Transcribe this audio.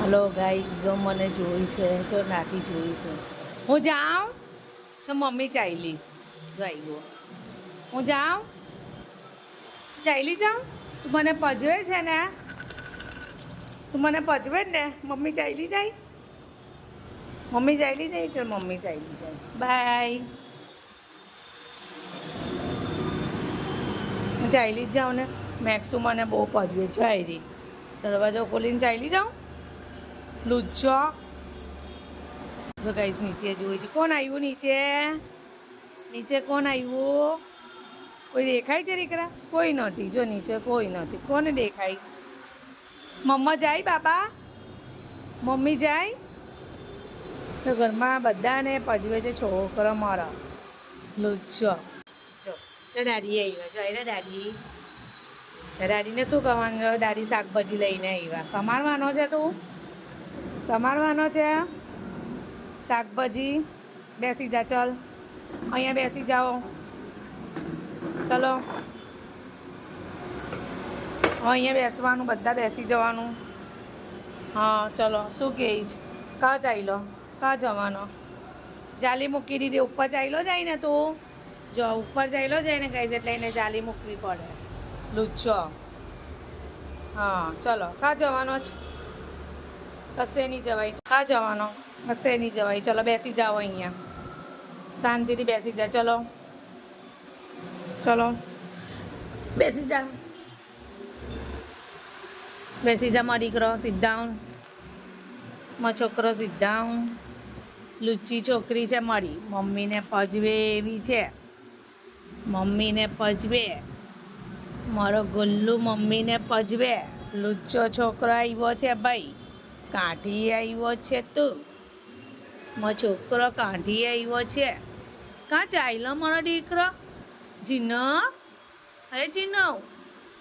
Hello guys, જો મને જોઈ છે, જો નાથી જોઈ છે. હું જાઉં તો મમ્મી ચાલી જો આવ્યો. હું જાઉં ચાલી જાઉં. તું મને પજવે છે ને, તું મને પજવે ને. મમ્મી ચાલી જાય, મમ્મી ચાલી જાય. ચાલ મમ્મી ચાલી જાય. બાય. હું ચાલી જ જાઉં ને. મેક્સું મને બહુ પજવે છે. આવી દરવાજો ખોલીને ચાલી જાઉં. લુચ્ચો જો ગાઈસ નીચે જોઈ છે. કોણ આવ્યું નીચે? નીચે કોણ આવ્યું? કોઈ દેખાય છે દીકરા? કોઈ નથી. જો નીચે કોઈ નથી. કોને દેખાય છે? મમ્મા જાય બાબા? મમ્મી જાય? તો ઘરમાં બધાને પજવે છે છોકરો મારા. લુચ્ચો જો દાદી આવ્યા. જો આવ્યા દાદી. દાદીને શું કરવાનું છે? દાદી શાકભાજી લઈને આવ્યા. સમારવાનો છે તું? સમારવાનો છે શાકભાજી. બેસી જા. ચાલ અહીંયા બેસી જાઓ. ચલો અહીંયા બેસવાનું, બધા બેસી જવાનું. હા ચલો. શું કહે છે? કાં ચાલ્યો? કાં જવાનો? જાલી મૂકી દીધી. ઉપર ચાલ્યો જાય ને તું. જો ઉપર ચાલ્યો જાય ને કઈ એટલે એને જાલી મૂકવી પડે. લુચ્ચો. હા ચલો. કાં જવાનો છે? કશે નહીં જવાય. કાં જવાનો? કશે નહીં જવાય. ચલો બેસી જાઓ અહીંયા. શાંતિથી બેસી જા. ચલો ચલો બેસી જા. બેસી જા મારો દીકરો. Sit down. મારો છોકરો સિટ ડાઉન. લુચ્ચી છોકરી છે મારી. મમ્મીને પજવે એવી છે. મમ્મીને પજવે. મારો ગુલ્લુ મમ્મીને પજવે. લુચ્ચો છોકરો આવ્યો છે ભાઈ. કાઢી આવ્યો છે તું. મારો છોકરો કાઢી આવ્યો છે. કાં ચાલ્યો મારો દીકરો? જીનો, અરે જીનો.